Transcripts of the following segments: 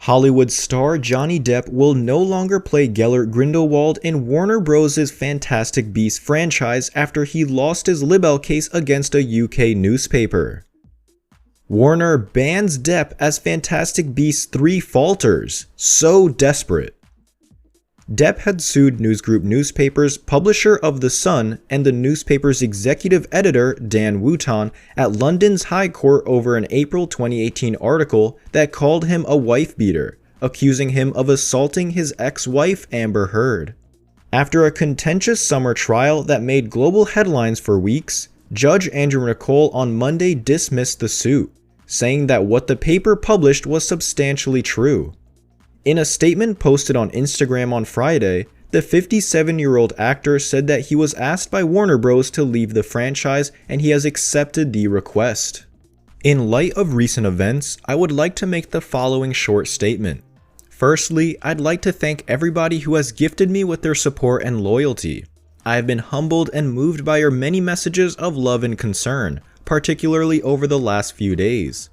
Hollywood star Johnny Depp will no longer play Gellert Grindelwald in Warner Bros.' Fantastic Beasts franchise after he lost his libel case against a UK newspaper. Warner bans Depp as Fantastic Beasts 3 falters. So desperate. Depp had sued Newsgroup Newspapers, publisher of The Sun, and the newspaper's executive editor, Dan Wootton, at London's High Court over an April 2018 article that called him a wife-beater, accusing him of assaulting his ex-wife Amber Heard. After a contentious summer trial that made global headlines for weeks, Judge Andrew Nicole on Monday dismissed the suit, saying that what the paper published was substantially true. In a statement posted on Instagram on Friday, the 57-year-old actor said that he was asked by Warner Bros. To leave the franchise and he has accepted the request. In light of recent events, I would like to make the following short statement. Firstly, I'd like to thank everybody who has gifted me with their support and loyalty. I have been humbled and moved by your many messages of love and concern, particularly over the last few days.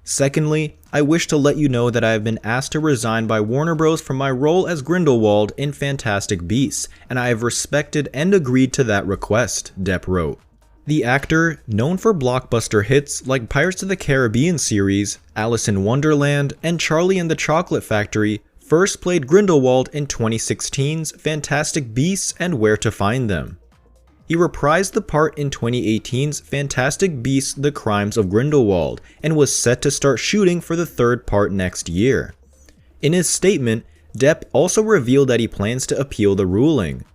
Secondly, I wish to let you know that I have been asked to resign by Warner Bros. From my role as Grindelwald in Fantastic Beasts, and I have respected and agreed to that request, Depp wrote. The actor, known for blockbuster hits like Pirates of the Caribbean series, Alice in Wonderland, and Charlie and the Chocolate Factory, first played Grindelwald in 2016's Fantastic Beasts and Where to Find Them. He reprised the part in 2018's Fantastic Beasts: The Crimes of Grindelwald and was set to start shooting for the third part next year. In his statement, Depp also revealed that he plans to appeal the ruling.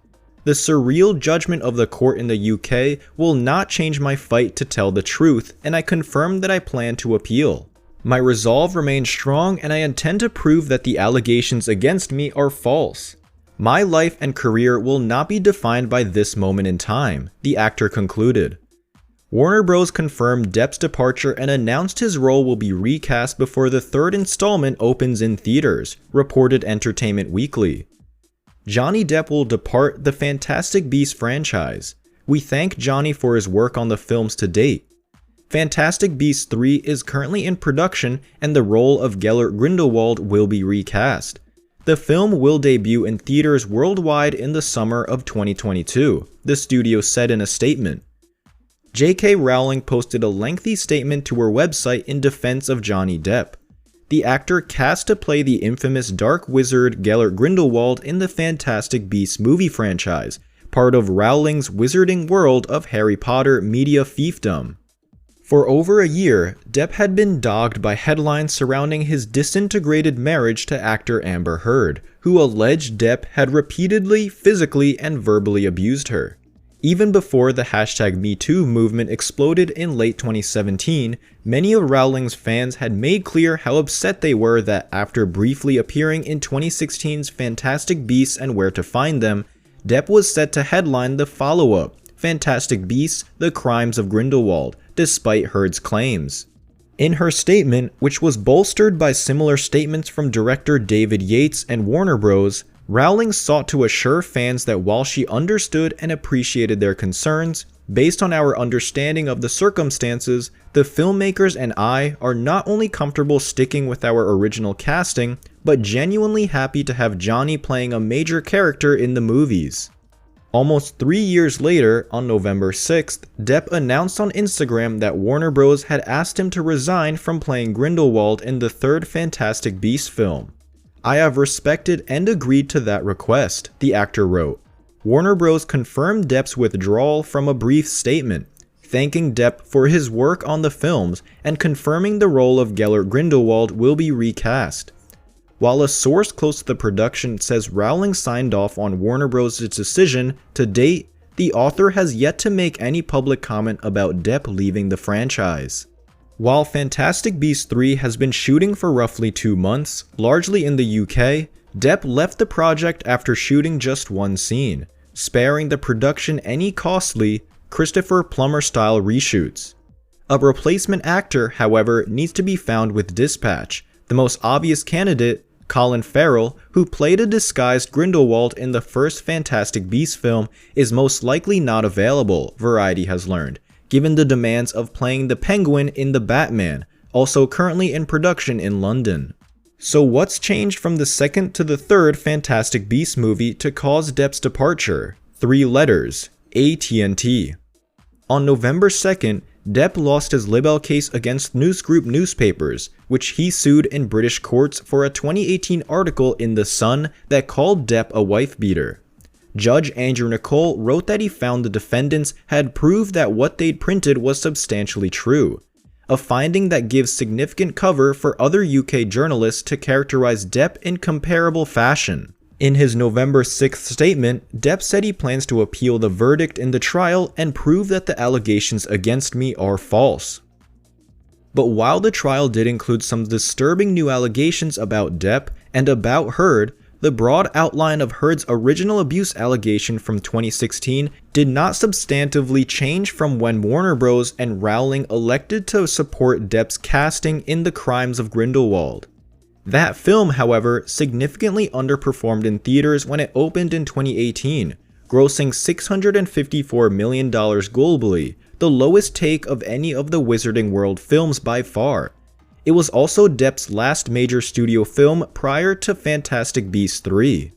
The surreal judgment of the court in the UK will not change my fight to tell the truth, and I confirm that I plan to appeal. My resolve remains strong and I intend to prove that the allegations against me are false. My life and career will not be defined by this moment in time, the actor concluded. Warner Bros. Confirmed Depp's departure and announced his role will be recast before the third installment opens in theaters, reported Entertainment Weekly. Johnny Depp will depart the Fantastic Beasts franchise. We thank Johnny for his work on the films to date. Fantastic Beasts 3 is currently in production and the role of Gellert Grindelwald will be recast. The film will debut in theaters worldwide in the summer of 2022, the studio said in a statement. J.K. Rowling posted a lengthy statement to her website in defense of Johnny Depp. The actor cast to play the infamous dark wizard Gellert Grindelwald in the Fantastic Beasts movie franchise, part of Rowling's wizarding world of Harry Potter media fiefdom. For over a year, Depp had been dogged by headlines surrounding his disintegrated marriage to actor Amber Heard, who alleged Depp had repeatedly physically and verbally abused her. Even before the #MeToo movement exploded in late 2017, many of Rowling's fans had made clear how upset they were that after briefly appearing in 2016's Fantastic Beasts and Where to Find Them, Depp was set to headline the follow-up, Fantastic Beasts: The Crimes of Grindelwald, despite Heard's claims. In her statement, which was bolstered by similar statements from director David Yates and Warner Bros., Rowling sought to assure fans that while she understood and appreciated their concerns, based on our understanding of the circumstances, the filmmakers and I are not only comfortable sticking with our original casting, but genuinely happy to have Johnny playing a major character in the movies. Almost 3 years later, on November 6th, Depp announced on Instagram that Warner Bros. Had asked him to resign from playing Grindelwald in the third Fantastic Beasts film. I have respected and agreed to that request, the actor wrote. Warner Bros. Confirmed Depp's withdrawal from a brief statement, thanking Depp for his work on the films and confirming the role of Gellert Grindelwald will be recast. While a source close to the production says Rowling signed off on Warner Bros.' decision, to date, the author has yet to make any public comment about Depp leaving the franchise. While Fantastic Beasts 3 has been shooting for roughly 2 months, largely in the UK, Depp left the project after shooting just one scene, sparing the production any costly, Christopher Plummer-style reshoots. A replacement actor, however, needs to be found with dispatch. The most obvious candidate, Colin Farrell, who played a disguised Grindelwald in the first Fantastic Beasts film, is most likely not available, Variety has learned, given the demands of playing the Penguin in The Batman, also currently in production in London. So what's changed from the second to the third Fantastic Beasts movie to cause Depp's departure? 3 letters: AT&T. On November 2nd, Depp lost his libel case against News Group newspapers, which he sued in British courts for a 2018 article in The Sun that called Depp a wife-beater. Judge Andrew Nicol wrote that he found the defendants had proved that what they'd printed was substantially true, a finding that gives significant cover for other UK journalists to characterize Depp in comparable fashion. In his November 6th statement, Depp said he plans to appeal the verdict in the trial and prove that the allegations against me are false. But while the trial did include some disturbing new allegations about Depp and about Heard, the broad outline of Heard's original abuse allegation from 2016 did not substantively change from when Warner Bros. And Rowling elected to support Depp's casting in The Crimes of Grindelwald. That film, however, significantly underperformed in theaters when it opened in 2018, grossing $654 million globally, the lowest take of any of the Wizarding World films by far. It was also Depp's last major studio film prior to Fantastic Beasts 3.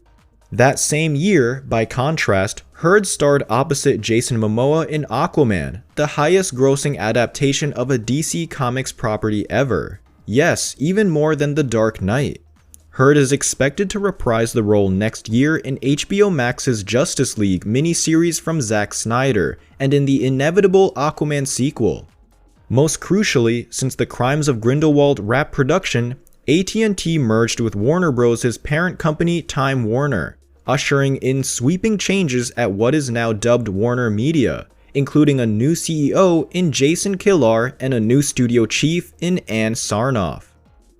That same year, by contrast, Heard starred opposite Jason Momoa in Aquaman, the highest grossing adaptation of a DC Comics property ever. Yes, even more than The Dark Knight. Heard is expected to reprise the role next year in HBO Max's Justice League miniseries from Zack Snyder and in the inevitable Aquaman sequel. Most crucially, since The Crimes of Grindelwald wrapped production, AT&T merged with Warner Bros.' parent company Time Warner, ushering in sweeping changes at what is now dubbed Warner Media, including a new CEO in Jason Kilar and a new studio chief in Ann Sarnoff.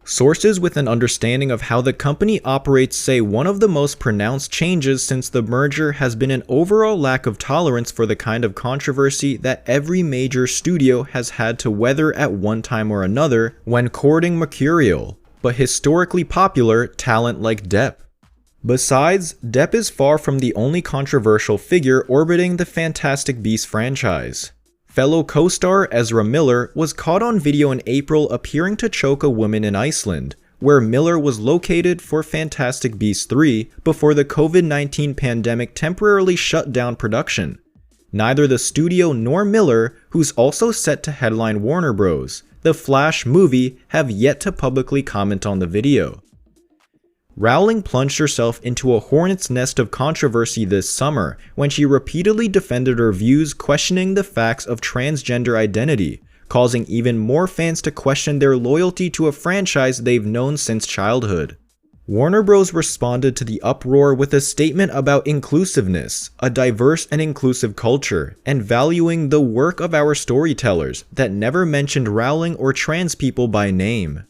Sources with an understanding of how the company operates say one of the most pronounced changes since the merger has been an overall lack of tolerance for the kind of controversy that every major studio has had to weather at one time or another when courting mercurial, but historically popular talent like Depp. Besides, Depp is far from the only controversial figure orbiting the Fantastic Beasts franchise. Fellow co-star Ezra Miller was caught on video in April appearing to choke a woman in Iceland, where Miller was located for Fantastic Beasts 3 before the COVID-19 pandemic temporarily shut down production. Neither the studio nor Miller, who's also set to headline Warner Bros., the Flash movie, have yet to publicly comment on the video. Rowling plunged herself into a hornet's nest of controversy this summer when she repeatedly defended her views questioning the facts of transgender identity, causing even more fans to question their loyalty to a franchise they've known since childhood. Warner Bros. Responded to the uproar with a statement about inclusiveness, a diverse and inclusive culture, and valuing the work of our storytellers that never mentioned Rowling or trans people by name.